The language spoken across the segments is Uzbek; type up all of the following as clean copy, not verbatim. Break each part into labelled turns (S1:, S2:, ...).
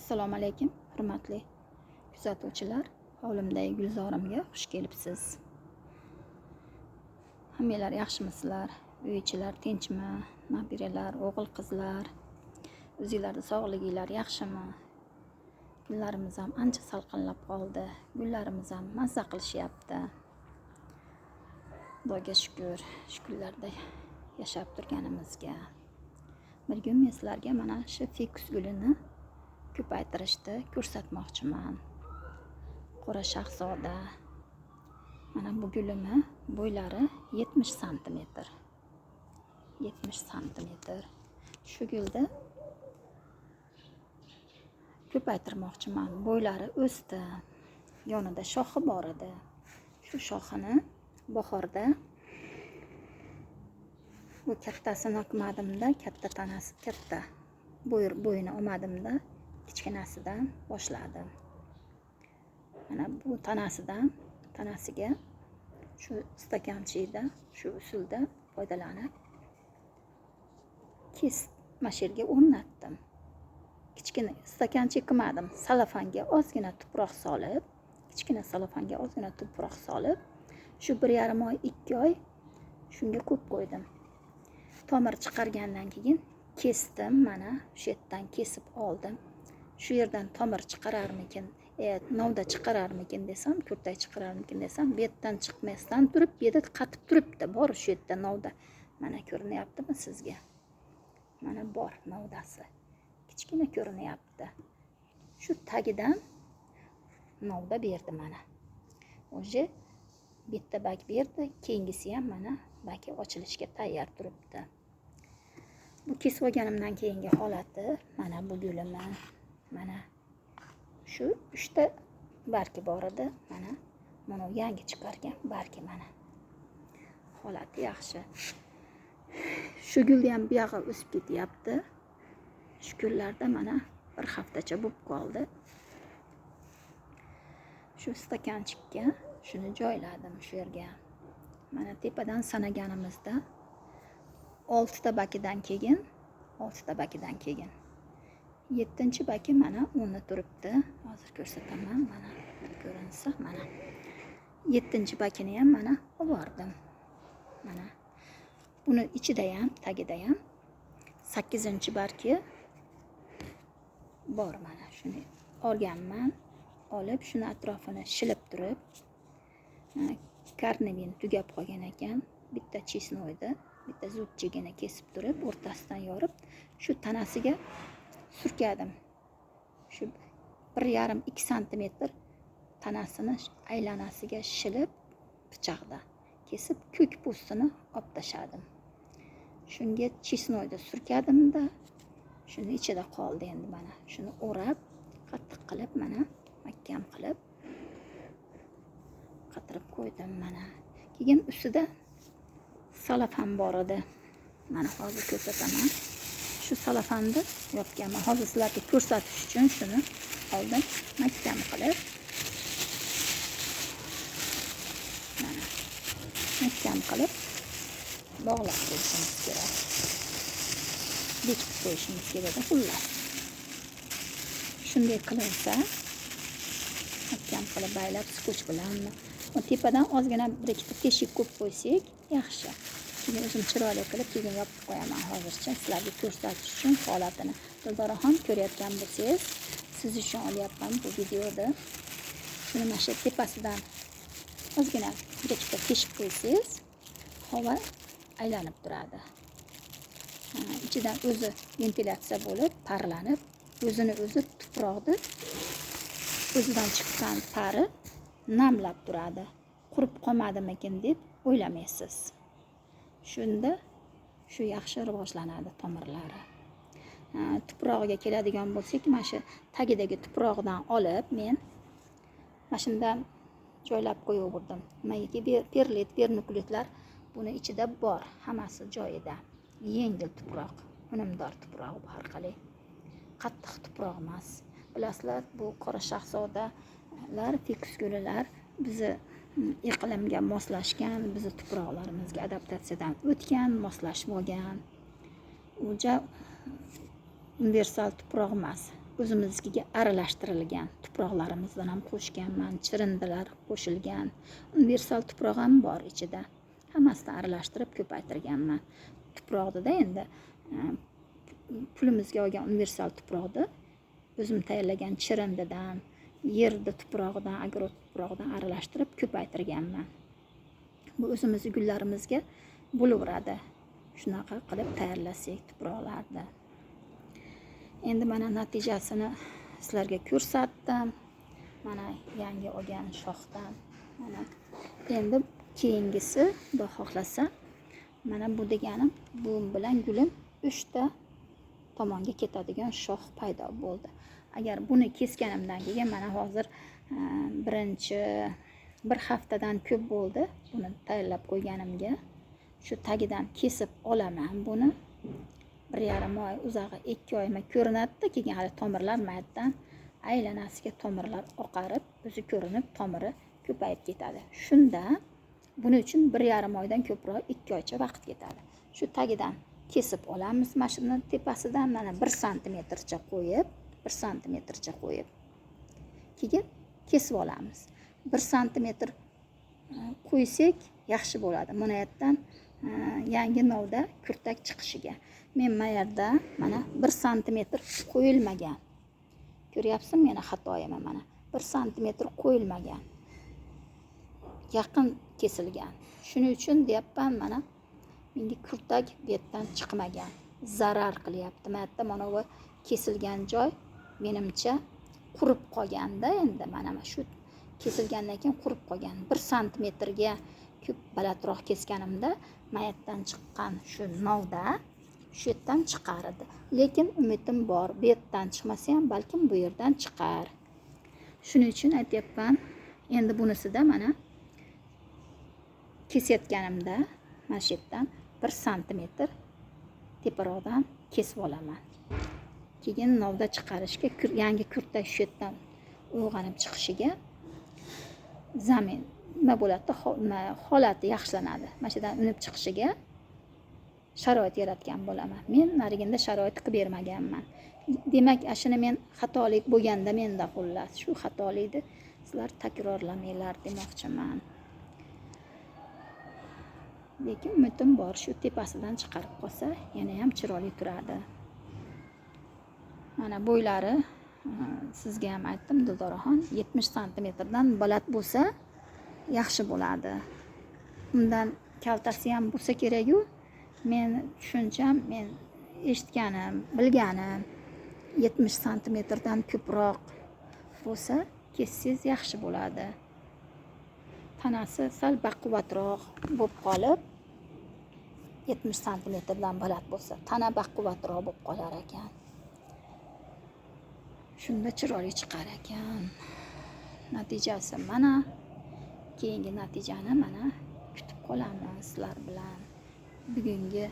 S1: Assalomu alaykum, hurmatli kuzatuvchilar. Hovlimdagi gulzorimga xush kelibsiz. Hammalar yaxshimisizlar? Uy-ichilar tinchmi? Nabiralar, o'g'il-qizlar, o'zingizlarda sog'liginglar yaxshimi? Kunlarimiz ham ancha salqinlab qoldi. Gullarimiz ham mazza qilishyapti. Xudoga shukr, shukrlarda yashab turganimizga. Bir kun men sizlarga mana shu fikus gulini ko'paytirishni ko'rsatmoqchiman. Qora shahzoda. Mana bu gulimi bo'ylari 70 sm. 70 sm. Shu gulni ko'paytirmoqchiman. Bo'ylari o'sdi. Yonida shoxi bor edi. Shu shoxini bahorda bu kattasini olmadimda, katta tanasi, katta bo'yini olmadimda, kichkinasidan boshladim. Mana bu tanasiga shu stakanchikda, shu usulda foydalanib masherga o'rnatdim. Kichkina stakanchik qilmadim. Salafanga ozgina tuproq solib, shu 1,5 oy, 2 oy shunga ko'p qo'ydim. Tomir chiqargandan keyin kesdim, mana shu yerdan kesib oldim. Shu yerdan tomir chiqararmikin, novda chiqararmikin desam, kurtak chiqararmikin desam, bu yerdan chiqmasdan turib, bu yerda qatib turibdi. Bor shu yerda novda. Mana ko'rinyaptimi sizga? Mana bor novdasi. Kichkina ko'rinyapti. Shu tagidan novda berdi mana. O'zi bitta bak berdi, keyingisi ham mana baki ochilishga tayyor turibdi. Bu kesib olganimdan keyingi holati mana bu gulimi. Mana shu 3 ta bargi bor edi. Mana buni yangi chiqargan bargi mana. Holati yaxshi. Shu gulni ham bu yog'i o'sib ketyapti. Shu kunlarda mana bir haftacha bo'lib qoldi. Shu stakanchikka shuni joyladim shu yerga. Mana tepadan sanaganimizda 6 ta bakidan keyin 7-baki mana uni turibdi. Hozir ko'rsataman, mana ko'rinsa, mana 7-bakini ham mana oldim. Mana buni ichida ham, tagida ham 8-bargi bor. Mana shuni olganman. Olib shuni atrofini shilib turib, karnevin tugab qolgan ekan. Bitta chisnoyni, bitta zutchigini kesib turib, o'rtasidan yorib, shu tanasiga surkadim. Shu 1,5-2 sm tanasini aylanasiga shilib, pichoqda kesib, ko'k po'stini olib tashladim. Shunga chisnoyni surkadimda, shuni ichida qoldi endi mana. Shuni o'rab, qattiq qilib mana mahkam qilib qatirib qo'ydim mana. Keyin ustida salafan bor edi. Mana hozir ko'rsataman. Shu salafanni yopganman. Hozir sizlarga ko'rsatish uchun shuni oldim, mahkam qilib. Mana mahkam qilib bog'lab qo'yishimiz kerak. Bekitib qo'yishimiz kerak, xullas. Shunday qilinsa, mahkam qilib baylab skoch bilan tepadan ozgina bir ikkita teshik qo'yib qo'ysak yaxshi. Keyin o'zim chiroyli qilib keyin yopib qo'yaman hozircha sizlarga ko'rsatish uchun holatini. To'g'ri ko'rayotgan bo'lsangiz, siz uchun olyapman bu videoni. Shuni mana shu tepasidan ozgina bir ikkita teshik qo'ysangiz, havo aylanib turadi. Ichidan o'zi ventilyatsiya bo'lib, parlanib, o'zi tuproqni o'zidan chiqqan pari namlab turadi. Qurib qolmadimikin deb o'ylamaysiz. Shunda shu yaxshi rivojlanadi tomirlari. Tuprog'iga keladigan bo'lsak, mana shu tagidagi tuprog'idan olib men mana shundan joylab qo'yaverdim. Nimaiki perlit, vermikulitlar buni ichida bor, hammasi joyida. Yengil tuproq, unumdor tuproq bu har qalay. Qattiq tuproq emas. Bilasizlar, bu qora shahzodalar, fikus gullar bizi iqlimga moslashgan, bizi tuproqlarimizga adaptatsiyadan o'tgan, moslashib olgan. Uja universal tuproq emas. o'zimizga aralashtirilgan tuproqlarimizdan ham qo'shganman, chirindilar qo'shilgan, universal tuproq ham bor ichida. Hammasini aralashtirib ko'paytirganman. Tuproqda endi pulimizga olgan universal tuproqni o'zim tayyorlagan chirindidan, yerda tuprog'idan, agrot tuprog'idan aralashtirib ko'paytirganman. Bu o'zimizni gullarimizga bo'laveradi. Shunaqa qilib tayyorlasak tuproqlarni. Endi mana natijasini sizlarga ko'rsatdim. Mana yangi olgan shoxdan. Mana endi keyingisi, Xudo xohlasa, mana bu deganim bu bilan gulim 3 ta tomonga ketadigan shox paydo bo'ldi. Agar buni kesganimdan keyin mana hozir bir haftadan ko'p bo'ldi buni tayyorlab qo'yganimga. Shu tagidan kesib olaman buni. 1,5 oy, uzog'i 2 oyma ko'rinadi-da, keyin hali tomirlar maydadan aylanasiga tomirlar oqarib, o'zi ko'rinib, tomiri ko'payib ketadi. Shunda buning uchun 1,5 oydan ko'proq 2 oycha vaqt ketadi. Shu tagidan kesib olamiz, mashina tepasidan mana 1 santimetrcha qo'yib, keyin kesib olamiz. 1 santimetr qo'ysak yaxshi bo'ladi. Mana yerdan yangi novda kurtak chiqishiga. Men mana yerda mana 1 santimetr qo'yilmagan. Ko'ryapsizmi meni xatoyimni mana. 1 santimetr qo'yilmagan. Yaqin kesilgan. Shuning uchun deyapman mana menga kurtak bu yerdan chiqmagan. Zarar qilyapti. Mana bu kesilgan joy menimcha qurib qolganda endi mana shu kesilgandan keyin qurib qolgan. 1 santimetrga ko'p balandroq kesganimda mayatdan chiqqan shu novda shu yerdan chiqar edi. Lekin umidim bor, bu yerdan chiqmasa ham balkim bu yerdan chiqar. Shuning uchun aytyapman, endi bunisida mana kesayotganimda mana shu yerdan 1 santimetr teparoqdan kesib olaman. Keyin novda chiqarishga yangi kurtak shu yerdan uyg'onib chiqishiga zamin nima bo'ladi, holati yaxshilanadi. Mana shu yerdan unib chiqishiga sharoit yaratgan bo'laman. Men nariginda sharoit qilib bermaganman. Demak, ashuni men xatolik bo'lganda menda xullas shu xatolikni sizlar takrorlamanglar demoqchiman. Lekin umidim bor, shu tepasidan chiqarib qolsa, yana ham chiroyli turadi. Mana bo'ylari sizga ham aytdim, Dildoraxon 70 santimetrdan baland bo'lsa yaxshi bo'ladi. Undan kaltasi ham bo'lsa kerak-ku. Men tushuncham, men eshitganim, bilganim 70 santimetrdan ko'proq bo'lsa kessangiz yaxshi bo'ladi. Tanasi sal baquvvatroq bo'lib qolib 70 santimetrdan baland bo'lsa, tana baquvvatroq bo'lib qolar ekan. Shunda chiroyli chiqar ekan. Natijasi mana, keyingi natijani mana kutib qolamiz sizlar bilan. Bugungi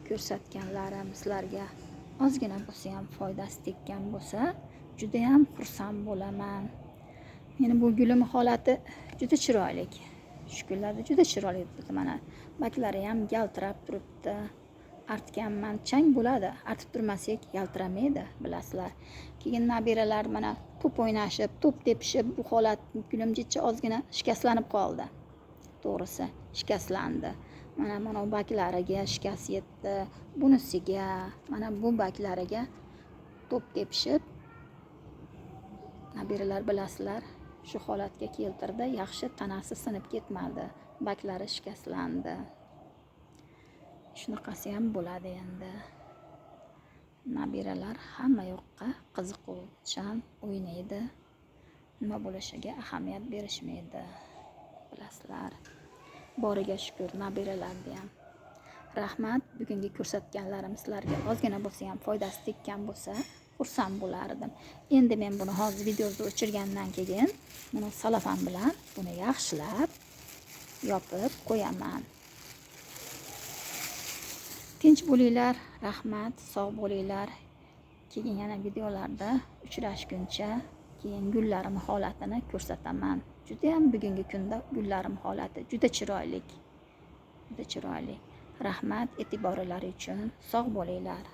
S1: ko'rsatganlarim sizlarga ozgina bo'lsa ham foydasi tekkan bo'lsa, juda ham xursand bo'laman. Meni bu gulim holati juda chiroyli. Shu kunlarda juda chiroyli bo'ldi mana. Baklari ham yaltirab turibdi. Artganman, chang bo'ladi. Artib turmasak yaltiramaydi, bilasizlar. Keyin nabiralar mana to'p o'ynashib, to'p tepishib, bu holat gulim jicha ozgina shikastlanib qoldi. To'g'risi, shikastlandi. Mana bu baklariga shikast yetdi. Bunisiga, mana bu baklariga to'p tepishib nabiralar bilasizlar, shu holatga keltirdi. Yaxshi tanasi sinib ketmadi. Baklari shikastlandi. Shunaqasi ham bo'ladi endi. Nabiralar hamma yoqqa qiziquvchan o'ynaydi. Nima bo'lishiga ahamiyat berishmaydi. Bilasizlar. Boriga shukr nabiralarga ham. Rahmat, bugungi ko'rsatganlarim sizlarga ozgina bo'lsa ham foydasi tekkan bo'lsa, xursand bo'lardim. Endi men buni hozir videoda o'chirgandan keyin mana salofan bilan buni yaxshilab yopib qo'yaman. Tinch bo'linglar, rahmat, sog' bo'linglar. Keyin yana videolarda uchrashguncha keyin gullarim holatini ko'rsataman. Juda ham bugungi kunda gullarim holati juda chiroyli. Juda chiroyli. Rahmat e'tiborlari uchun. Sog' bo'linglar.